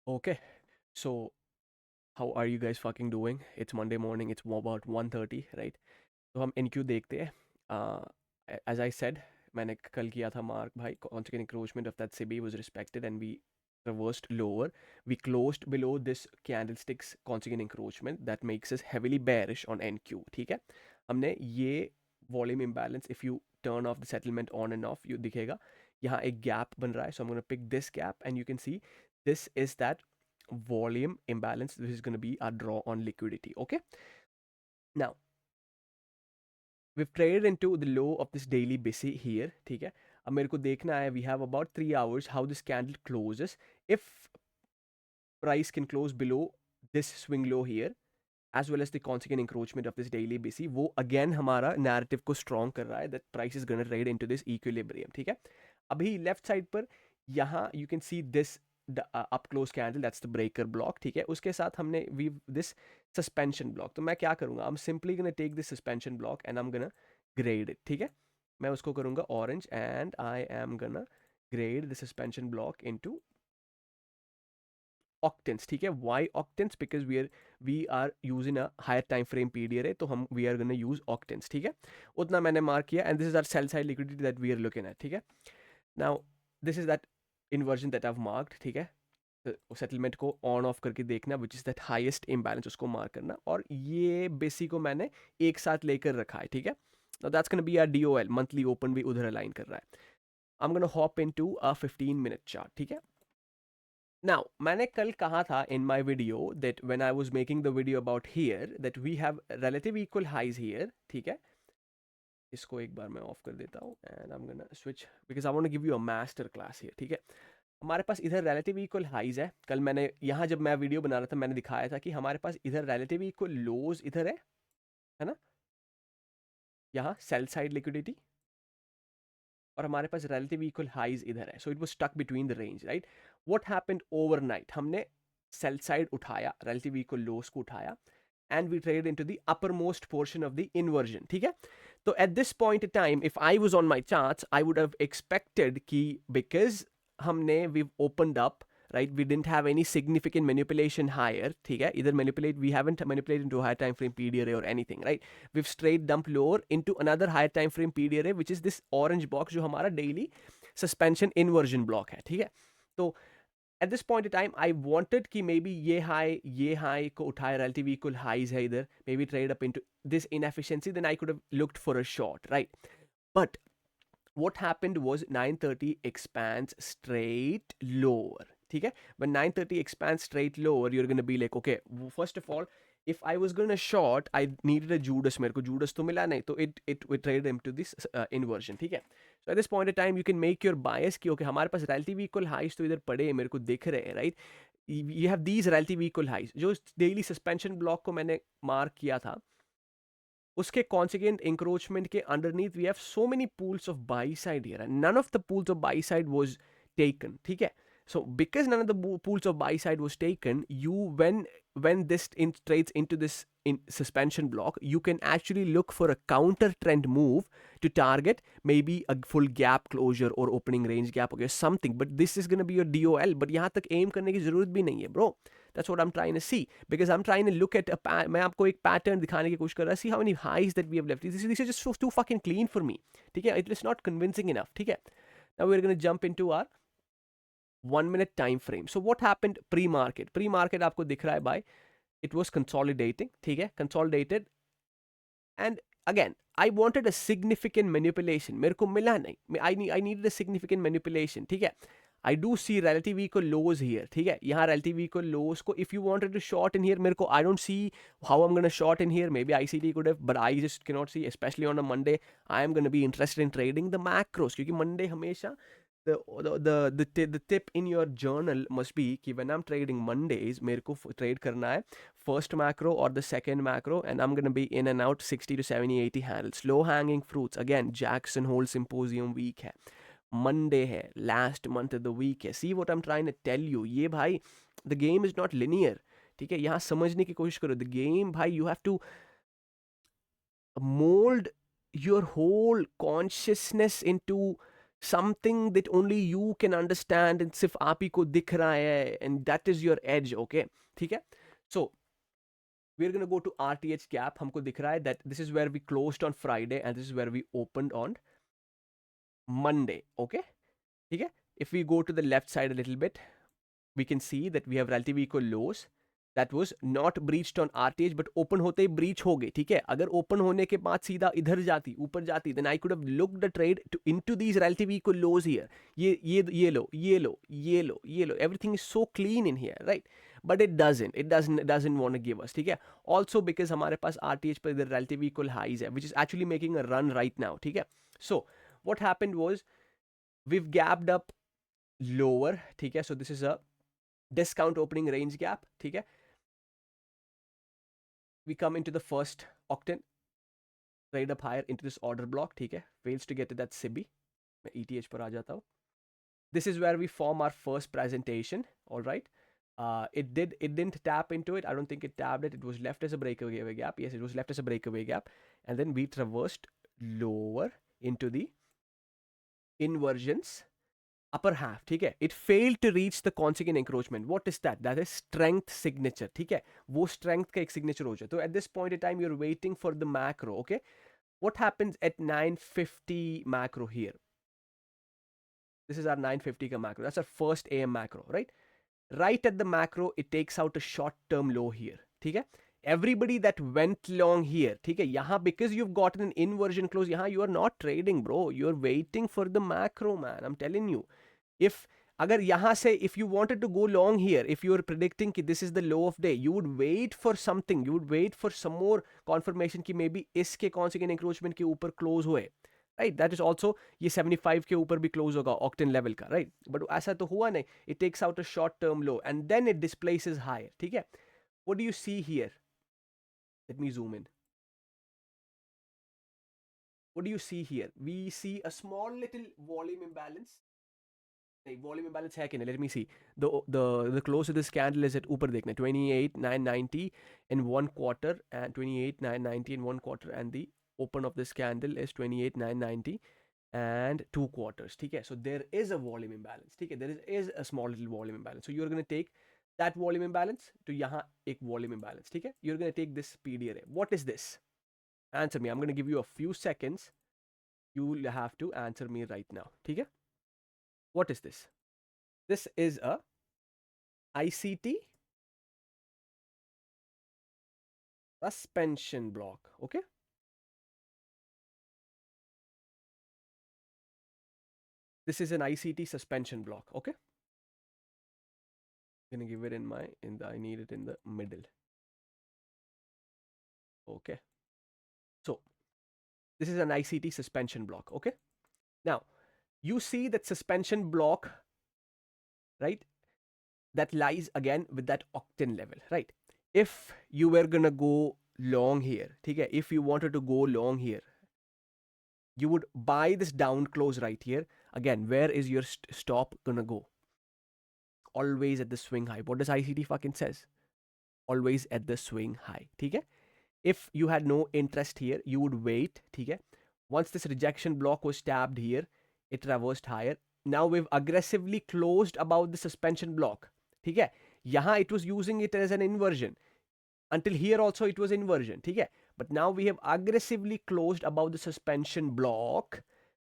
Okay, so how are you guys fucking doing? It's Monday morning. It's about 1:30, right? तो हम NQ देखते हैं. As I said, मैंने कल किया था mark भाई. Consequent encroachment of that CB was respected and we reversed lower. We closed below this candlestick's consequent encroachment that makes us heavily bearish on NQ. ठीक है? हमने ये volume imbalance, if you turn off the settlement on and off, you दिखेगा. यहाँ एक gap बन रहा है. So I'm going to pick this gap and you can see this is that volume imbalance. This is going to be our draw on liquidity. Okay. Now we've traded into the low of this daily BC here. ठीक है. अब मेरे को देखना है. We have about 3 hours how this candle closes. If price can close below this swing low here as well as the consequent encroachment of this daily BC, वो again हमारा narrative को strong कर रहा है that price is gonna trade into this equilibrium. ठीक है. अभी left side पर यहाँ you can see this up close candle, that's the breaker block. ठीक है. उसके साथ हमने this suspension block. तो मैं क्या करूँगा? I'm simply gonna take this suspension block and I'm gonna grade it. ठीक है. मैं उसको करूँगा orange and I am gonna grade the suspension block into octants. ठीक है. Why octants? Because we are using a higher time frame period है, तो हम we are gonna use octants. ठीक है. उतना मैंने मार्क किया and this is our sell side liquidity that we are looking at. ठीक है. Now this is that inversion that I've marked. ठीक है. सेटलमेंट को ऑन ऑफ करके देखना which is that highest imbalance, उसको मार्क करना, और ये बेसिक को मैंने एक साथ लेकर रखा है. ठीक है. That's gonna be our DOL monthly open भी उधर अलाइन कर रहा है. I am gonna hop into a 15-minute chart. ठीक है. नाउ मैंने कल कहा था in my video that when I was making the video about here that we have relative equal highs here. ठीक है. इसको एक बार मैं ऑफ कर देता हूँ and I am gonna switch because I want to give you a master class here. ठीक है. हमारे पास इधर रिलेटिव इक्वल हाइज है. कल मैंने यहाँ जब मैं वीडियो बना रहा था मैंने दिखाया था कि हमारे पास इधर रिलेटिव इक्वल लोज इधर है ना, यहाँ सेल साइड लिक्विडिटी, और हमारे पास रिलेटिव इक्वल हाइज इधर है. So it was stuck between the range, right. What happened overnight, हमने सेल साइड उठाया, रिलेटिव इक्वल लोज को उठाया and we traded into the uppermost portion of the inversion. ठीक है. तो at this point in time if I was on my charts I would have expected कि because हमने we've opened up, right, we didn't have any significant manipulation higher. ठीक है. Either we haven't manipulated into a higher time frame PDRA or anything, right. We've straight dumped lower into another higher time frame PDRA which is this orange box जो हमारा daily suspension inversion block है. ठीक है. तो at this point in time I wanted कि maybe ये high को उठाए, relative equal highs है इधर, maybe trade up into this inefficiency, then I could have looked for a short, right. But what happened was 930 expands straight lower. ठीक है. When 930 expands straight lower you're going to be like okay, first of all if I was going to short I needed a Judas. मेरे को Judas तो मिला नहीं, तो it traded into this inversion. ठीक है. So at this point in time you can make your bias कि okay हमारे पास relative equal highs तो इधर पड़े मेरे को दिख रहे हैं, right. You have these relative equal highs. जो daily suspension block को मैंने मार्क किया था उसके consequent encroachment के underneath we have so many pools of buy side here and none of the pools of buy side was taken. ठीक है. So because none of the pools of buy side was taken, you when this trades into this in suspension block you can actually look for a counter trend move to target maybe a full gap closure or opening range gap or something, but this is going to be your DOL. but यहाँ तक aim करने की जरूरत भी नहीं है bro. That's what I'm trying to see because I'm trying to look at मैं आपको एक pattern दिखाने की कोशिश कर रहा. See how many highs that we have left. This is just too fucking clean for me. ठीक है. It is not convincing enough. ठीक है. Now we're going to jump into our 1 minute time frame. So what happened pre-market? Pre-market आपको दिख रहा है भाई, it was consolidating. ठीक है. Consolidated and again I wanted a significant manipulation. मेरे को मिला नहीं. I needed a significant manipulation. ठीक है. I do see relative equal lows here. ठीक है. यहाँ relative equal lows को if you wanted to short in here मेरे को I don't see how I'm gonna short in here. Maybe ICT could have, but I just cannot see, especially on a Monday. I am gonna be interested in trading the macros क्योंकि Monday हमेशा the tip in your journal must be कि when I'm trading Mondays मेरे को trade करना है first macro or the second macro and I'm gonna be in and out 60 to 70 80 handles. Low hanging fruits again Jackson Hole Symposium week है, Monday है, last month of the week है. See what I'm trying to tell you. ये भाई the game is not linear. ठीक है. यहाँ समझने की कोशिश करो. The game भाई you have to mold your whole consciousness into something that only you can understand and सिर्फ आप ही को दिख रहा है, and that is your edge. Okay, ठीक है. So we're going to go to RTH gap. हमको दिख रहा है that this is where we closed on Friday and this is where we opened on Monday. Okay, ठीक है. If we go to the left side a little bit, we can see that we have relative equal lows that was not breached on RTH but open होते ही breach हो गए. ठीक है, अगर open होने के बाद सीधा इधर जाती, ऊपर जाती, then I could have looked the trade into these relative equal lows here. ये लो, ये लो, ये लो, ये लो. Everything is so clean in here, right? But it doesn't want to give us. ठीक है. Also because हमारे पास RTH पर इधर relative equal highs है, which is actually making a run right now. ठीक है. So what happened was we've gapped up lower. ठीक है. So this is a discount opening range gap. ठीक है. We come into the first octane, trade up higher into this order block. ठीक है. Fails to get to that SIBI. मैं ETH पर आ जाता हूँ. This is where we form our first presentation. All right. It didn't tap into it. I don't think it tapped it. It was left as a breakaway gap. Yes, it was left as a breakaway gap. And then we traversed lower into the inversions upper half. ठीक है. It failed to reach the consequent encroachment. What is that? That is strength signature. ठीक है. वो strength का एक signature हो जाए. So at this point in time, you're waiting for the macro. Okay. What happens at 950 macro here? This is our 950 ka macro. That's our first AM macro, right? Right at the macro, it takes out a short-term low here. ठीक है. Everybody that went long here, ठीक है, यहाँ because you've gotten an inversion close, यहाँ you are not trading, bro. You're waiting for the macro, man. I'm telling you. If अगर यहाँ से if you wanted to go long here, if you were predicting कि this is the low of day, you would wait for something. You would wait for some more confirmation कि maybe इसके consequent encroachment के ऊपर close हुए. Right, that is also ये 75 के ऊपर भी close होगा octane level का, right? But ऐसा तो हुआ नहीं. It takes out a short term low and then it displaces higher. ठीक है. What do you see here? Let me zoom in. What do you see here? We see a small little volume imbalance. नहीं, volume imbalance है कि नहीं? Let me see. The close of this candle is at ऊपर देखना 28,990 in 1 quarter and 28,990 in 1 quarter, and the open of this candle is 28,990 and 2 quarters. ठीक है. So there is a volume imbalance. ठीक है. There is a small little volume imbalance. So you're going to take that volume imbalance to यहाँ एक volume imbalance. ठीक है. You're going to take this PD array. What is this? Answer me. I'm going to give you a few seconds. You'll have to answer me right now. ठीक है. What is this? This is a ICT suspension block. Okay. This is an ICT suspension block. Okay. I'm gonna give it in I need it in the middle. Okay. So this is an ICT suspension block. Okay. Now you see that suspension block, right? That lies again with that octane level, right? If you were gonna go long here, okay, if you wanted to go long here, you would buy this down close right here. Again, where is your stop gonna go? Always at the swing high. What does ICT fucking says? Always at the swing high. Okay? If you had no interest here, you would wait. Okay? Once this rejection block was tapped here, it reversed higher. Now we've aggressively closed above the suspension block. Okay? Yahan it was using it as an inversion. Until here also it was inversion. Okay? But now we have aggressively closed above the suspension block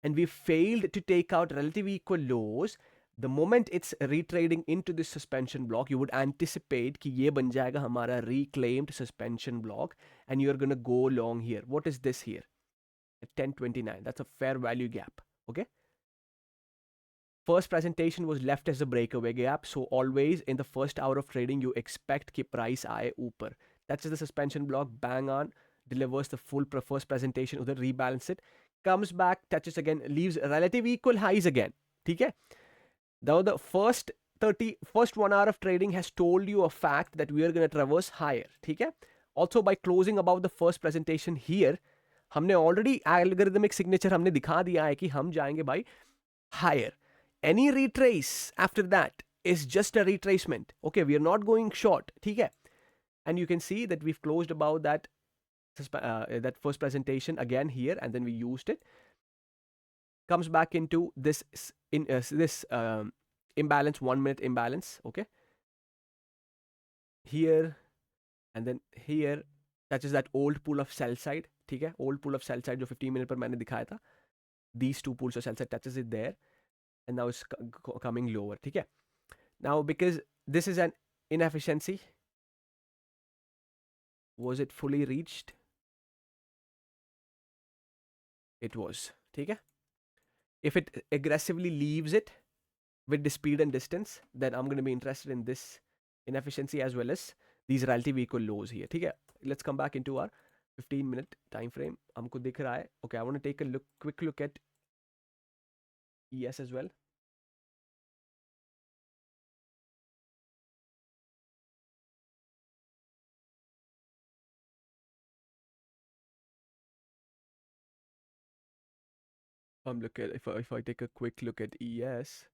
and we failed to take out relative equal lows. The moment it's retrading into this suspension block, you would anticipate कि ये बन जाएगा हमारा reclaimed suspension block and you're going to go long here. What is this here? At 1029. That's a fair value gap. Okay. First presentation was left as a breakaway gap. So always in the first hour of trading, you expect कि price आए ऊपर. That's the suspension block. Bang on. Delivers the full first presentation. उधर rebalance it. Comes back, touches again, leaves relative equal highs again. ठीक है. Now the first 1 hour of trading has told you a fact that we are going to traverse higher. ठीक है. Also by closing above the first presentation here, हमने already algorithmic signature हमने दिखा दिया है कि हम जाएंगे भाई higher. Any retrace after that is just a retracement. Okay, we are not going short. ठीक है. And you can see that we've closed above that that first presentation again here, and then we used it. comes back into this imbalance, 1 minute imbalance. Okay, here and then here touches that old pool of sell side. ठीक है, old pool of sell side जो 15 minute पर मैंने दिखाया था, these two pools of sell side touches it there and now it's coming lower. ठीक है, now because this is an inefficiency, was it fully reached? It was. ठीक है, if it aggressively leaves it with the speed and distance, then I'm going to be interested in this inefficiency as well as these relative equal lows here. ठीक है, let's come back into our 15-minute time frame. हमको दिख रहा है. Okay, I want to take a quick look at ES as well. Look at, if I take a quick look at ES,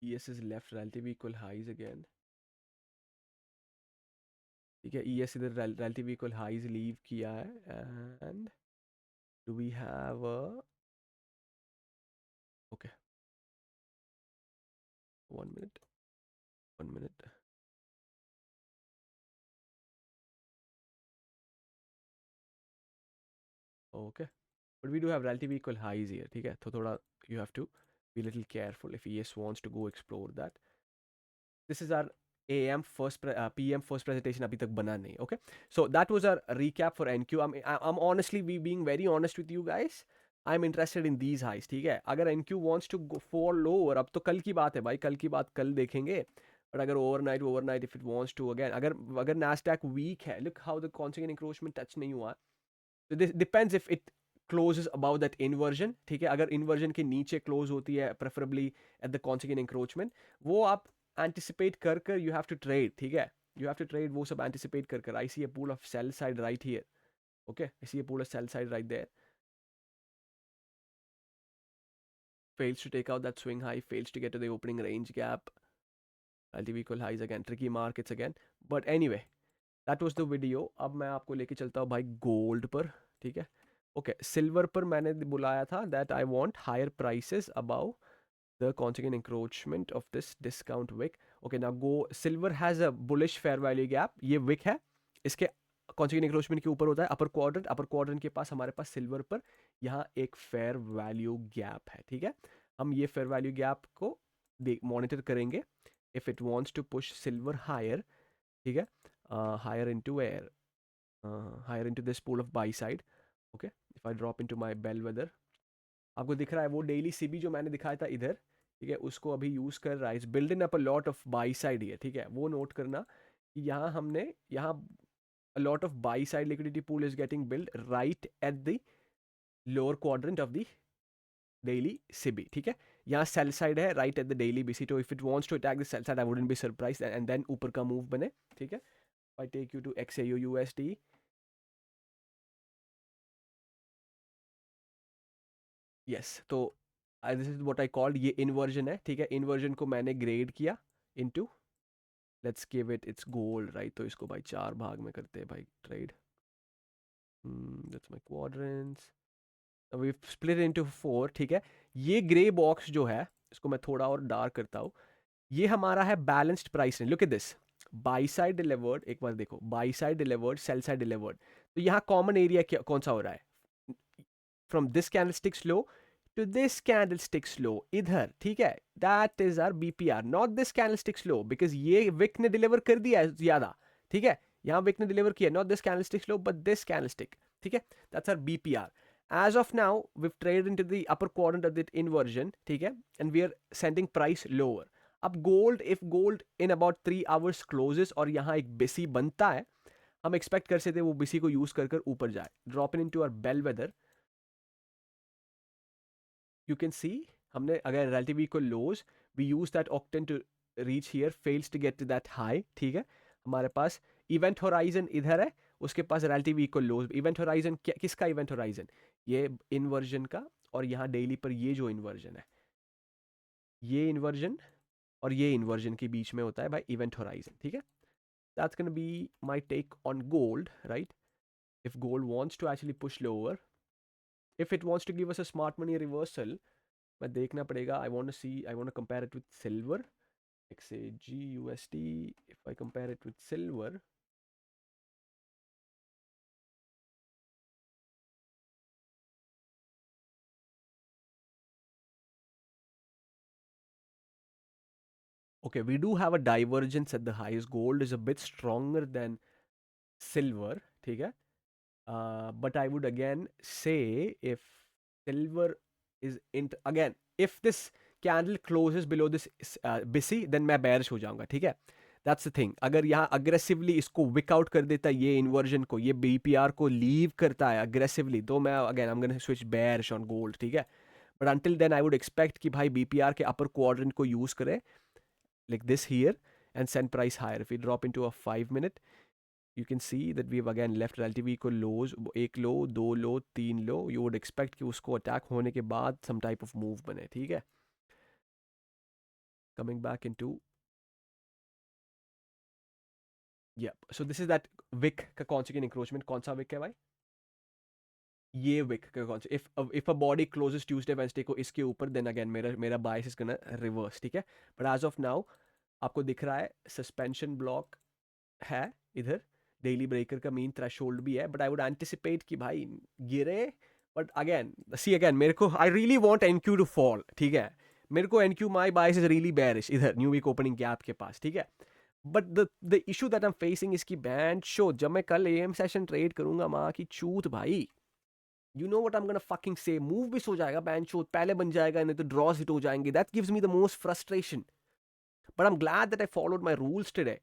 ES is left relative equal highs again. ठीक है, ES इधर relative equal highs leave किया है, and do we have a, okay, 1 minute, 1 minute. Okay, but we do have relative equal highs here. ठीक है, तो थोड़ा you have to be a little careful if ES wants to go explore that. This is our AM first PM first presentation अभी तक बना नहीं. Okay, so that was our recap for NQ. I'm honestly being very honest with you guys. I'm interested in these highs. ठीक है, अगर NQ wants to go fall lower, अब तो कल की बात है भाई, कल की बात कल देखेंगे. But अगर overnight if it wants to again, अगर Nasdaq weak है, look how the consequent encroachment touch नहीं हुआ. So this depends if it closes above that inversion. ठीक है, अगर inversion के नीचे close होती है, preferably at the consequent encroachment, वो आप anticipate कर you have to trade. ठीक है, you have to trade, वो सब anticipate कर. I see a pool of sell side right here. Okay, I see a pool of sell side right there. Fails to take out that swing high, fails to get to the opening range gap. LTV equal highs again, tricky markets again. But anyway, that was the video. अब मैं आपको लेके चलता हूँ भाई gold पर. ठीक है, ओके, सिल्वर पर मैंने बुलाया था that I want higher prices above the consequent encroachment of this discount wick. Okay, now go, silver has a bullish fair value gap. ये wick है, इसके consequent encroachment के ऊपर होता है upper quadrant के पास हमारे पास सिल्वर पर यहाँ एक fair value gap है. ठीक है, हम ये fair value gap को मॉनिटर करेंगे if it wants to push silver higher. ठीक है, higher into where, higher into this pool of buy side. Okay, if I drop into my bellwether, आपको दिख रहा है वो डेली सीबी जो मैंने दिखाया था इधर. ठीक है, उसको अभी यूज कर रहा है. It's building up a lot of by side है. ठीक है, वो नोट करना कि यहाँ हमने यहाँ a lot of buy side liquidity pool is getting built right at the lower quadrant of the daily CB. ठीक है, यहाँ sell side है right at the daily BC. तो if it wants to attack the sell side, I wouldn't be surprised and then ऊपर का move बने. ठीक है, I take you to XAUUSD. Yes, तो this is what I called, ये inversion है. ठीक है, inversion को मैंने grade किया into, let's give it its goal, right? तो इसको भाई 4 भाग में करते हैं भाई trade. That's my quadrants. We split it into 4. ठीक है, ये ग्रे बॉक्स जो है इसको मैं थोड़ा और डार्क करता हूँ. ये हमारा है balanced price range. Look at this, by side delivered, एक बार देखो, by side delivered, sell side delivered. तो यहाँ कॉमन एरिया कौन सा हो रहा है? From this candlestick slow to this candlestick slow इधर. ठीक है, that is our BPR, not this candlestick slow, because ये विक ने डिलीवर कर दिया है ज्यादा. ठीक है, यहाँ विक ने डिलीवर किया, not this candlestick slow but this candlestick. ठीक है, that's our BPR. As of now we've traded into the upper quadrant of the inversion. ठीक है, and we are sending price lower. अब gold, if gold in about 3 hours closes और यहाँ एक BC बनता है, हम एक्सपेक्ट कर सकते हैं वो बिसी को यूज कर ऊपर जाए. Drop in into our bellwether. You can see हमने अगर relative equal lows, we use that octane to reach here, fails to get to that high. ठीक है, हमारे पास event horizon इधर है, उसके पास relative equal lows. event horizon किसका event horizon? ये inversion का, और यहाँ daily पर ये जो inversion है, ये inversion और ये inversion के बीच में होता है भाई event horizon. ठीक है, that's gonna be my take on gold, right? if gold wants to actually push lower, if it wants to give us a smart money reversal, मैं देखना पड़ेगा. I want to compare it with silver. XAUUSD, if I compare it with silver, okay, we do have a divergence at the highs. Gold is a bit stronger than silver, ठीक है? But I would again say if silver is again, if this candle closes below this BISI, then मैं bearish हो जाऊंगा, ठीक है? That's the thing. अगर यहाँ aggressively इसको wick out कर देता है, ये inversion को, ये BPR को leave करता है aggressively, तो मैं again I'm gonna switch bearish on gold, ठीक है? But until then I would expect कि भाई BPR के upper quadrant को use करे like this here and send price higher. If we drop into a 5 minute, you can see that we've again left relatively equal lows. एक लो, दो लो, तीन लो. You would expect कि उसको attack होने के बाद some type of move बने, ठीक है? Coming back into, yeah. So this is that wick का consequent encroachment. कौन सा wick है भाई? ये wick का consequent. If a body closes Tuesday Wednesday को इसके ऊपर, then again मेरा bias is gonna reverse, ठीक है? But as of now आपको दिख रहा है suspension block है इधर, डेली ब्रेकर का मीन थ्रेशोल्ड भी है, बट आई वुड एंटिसिपेट कि भाई गिरे. बट अगेन सी, अगेन मेरे को I really want NQ to fall, ठीक है? मेरे को NQ, my bias is really bearish इधर न्यू वीक ओपनिंग गैप के पास, ठीक है? But the issue that I am facing is key band show, जब मैं कल एएम सेशन ट्रेड करूंगा, माँ की चूत भाई, you know what I am gonna fucking से, मूव भी सो जाएगा बैंड शो, पहले बन जाएगा, नहीं तो ड्रॉज हिट हो जाएंगे. That gives me the most frustration. But I am glad that I followed my rules today,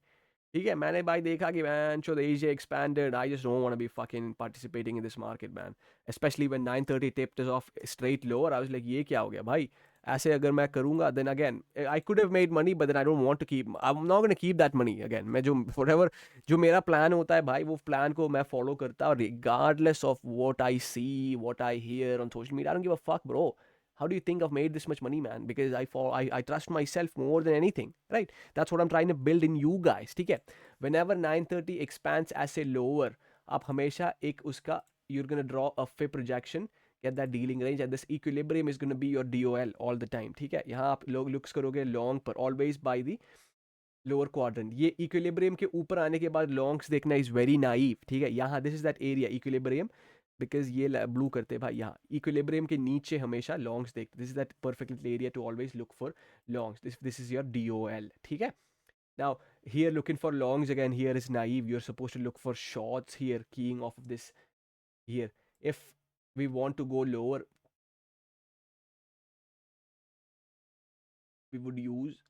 ठीक है? मैंने भाई देखा कि man show the Asia expanded. I just don't want to be fucking participating in this market, man. Especially when 9:30 tipped us off straight lower. I was like, ये क्या हो गया भाई? ऐसे अगर मैं करूँगा, then again I could have made money, but then I don't want to keep. I'm not going to keep that money again. मैं जो whatever जो मेरा plan होता है भाई, वो plan को मैं follow करता, और regardless of what I see, what I hear on social media, I don't give a fuck, bro. How do you think I've made this much money, man? Because I trust myself more than anything, right? That's what I'm trying to build in you guys, ठीक है? Whenever 9:30 expands as a lower, आप हमेशा एक उसका, you're gonna draw a FIP projection, get that dealing range, and this equilibrium is gonna be your DOL all the time, ठीक है? यहाँ आप लोग looks करोगे long पर, always by the lower quadrant. ये इक्विलिब्रियम के ऊपर आने के बाद लॉन्ग्स देखना इज वेरी नाइव, ठीक है? यहाँ this is that area equilibrium, because ये ब्लू करते हैं भाई, यहाँ इक्विलिब्रियम के नीचे हमेशा लॉन्ग्स देखते. This is that perfect area to always look for longs. This is your DOL, ठीक है? Now, here looking for longs again, here is naive. You're supposed to look for shorts here, keying off of this here. If we want to go lower, we would use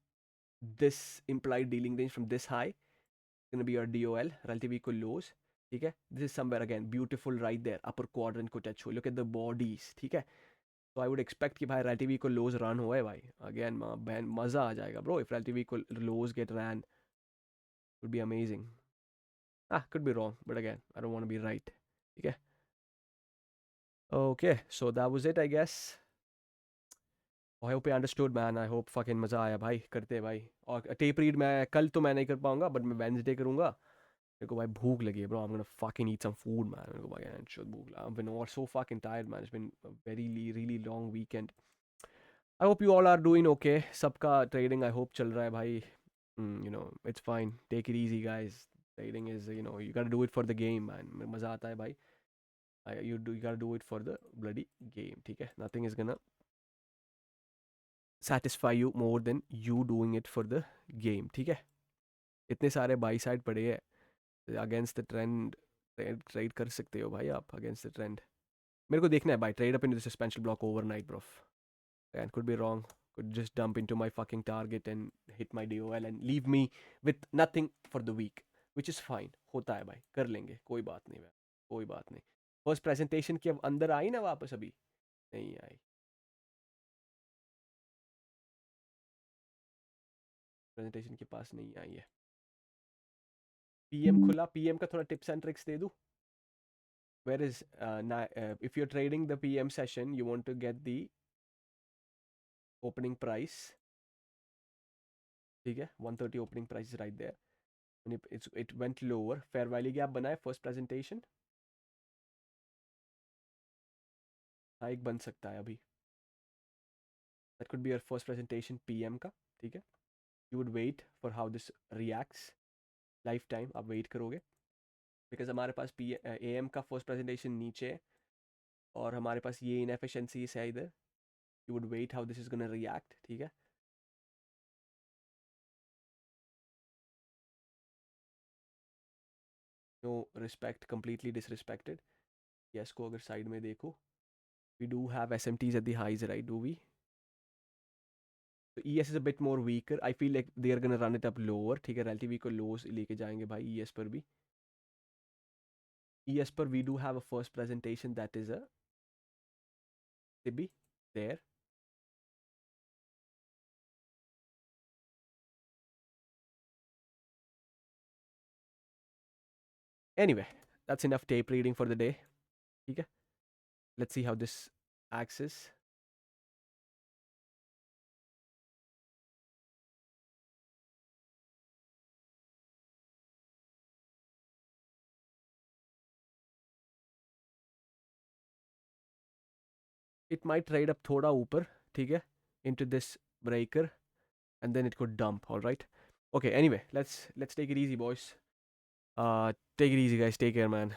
this implied dealing range from this high. It's going to be your DOL, relative equal lows. ठीक है? This is somewhere again beautiful right there, upper quadrant को touch हो. Look at the bodies, ठीक है? So I would expect कि भाई relative equal lows run हुआ है भाई. Again बहन मजा आ जाएगा bro. If relative equal lows get ran, would be amazing. Could be wrong, but again I don't want to be right. ठीक है? Okay, so that was it I guess. I hope you understood, man. I hope fucking मजा आया भाई, करते हैं भाई. और tape read मैं कल तो मैं नहीं कर पाऊंगा, but मैं Wednesday करूंगा. मेरे को भाई भूख लगी है, bro. I'm gonna fucking eat some food, man. मेरे को भाई शुद्ध भूख लगा. I've been so fucking tired, man. It's been a very really long weekend. I hope you all are doing okay. सबका trading I hope चल रहा है भाई. You know, it's fine. Take it easy, guys. Trading is, you know, you gotta do it for the game, man. मजा आता है भाई. You gotta do it for the bloody game, ठीक है? Nothing is gonna satisfy you more than you doing it for the game, ठीक है? इतने सारे बाई साइड पड़े हैं अगेंस्ट द ट्रेंड, ट्रेड कर सकते हो भाई आप अगेंस्ट द ट्रेंड. मेरे को देखना है भाई, trade up into the suspension block overnight bro. And could be wrong, could just dump into my fucking target and hit my DOL and leave me with nothing for the week, which is fine. होता है भाई, कर लेंगे, कोई बात नहीं भाई, कोई बात नहीं. फर्स्ट प्रेजेंटेशन के अंदर आई ना वापस, अभी नहीं आई. प्रेजेंटेशन के पास नहीं आई है. PM खुला, PM का थोड़ा टिप्स एंड ट्रिक्स दे दूँ. Whereas if you're trading the PM session, you want to get the opening price, ठीक है? 130 opening price is right there. And it went lower. Fair value gap बना है first presentation. Hike बन सकता है अभी. That could be your first presentation PM का. ठीक है. You would wait for how this reacts. Lifetime आप वेट करोगे बिकॉज हमारे पास पी एम का फर्स्ट प्रेजेंटेशन नीचे है और हमारे पास ये इनएफिशिएंसीज है इधर. You would wait how this is gonna react. ठीक है. No respect, completely disrespected. Yes को अगर साइड में देखो, we do have SMTs at the highs, right? Do we? तो E S is a bit more weaker. I feel like they are gonna run it up lower. ठीक है. Relative को loss लेके जाएंगे भाई ई S पर भी. E S पर we do have a first presentation that is a SIBI there. Anyway, that's enough tape reading for the day. ठीक है. Let's see how this axis. It might trade up थोड़ा ऊपर. ठीक है. Into this breaker and then it could dump. All right. Okay. Anyway, let's take it easy, boys. Take it easy, guys. Take care, man.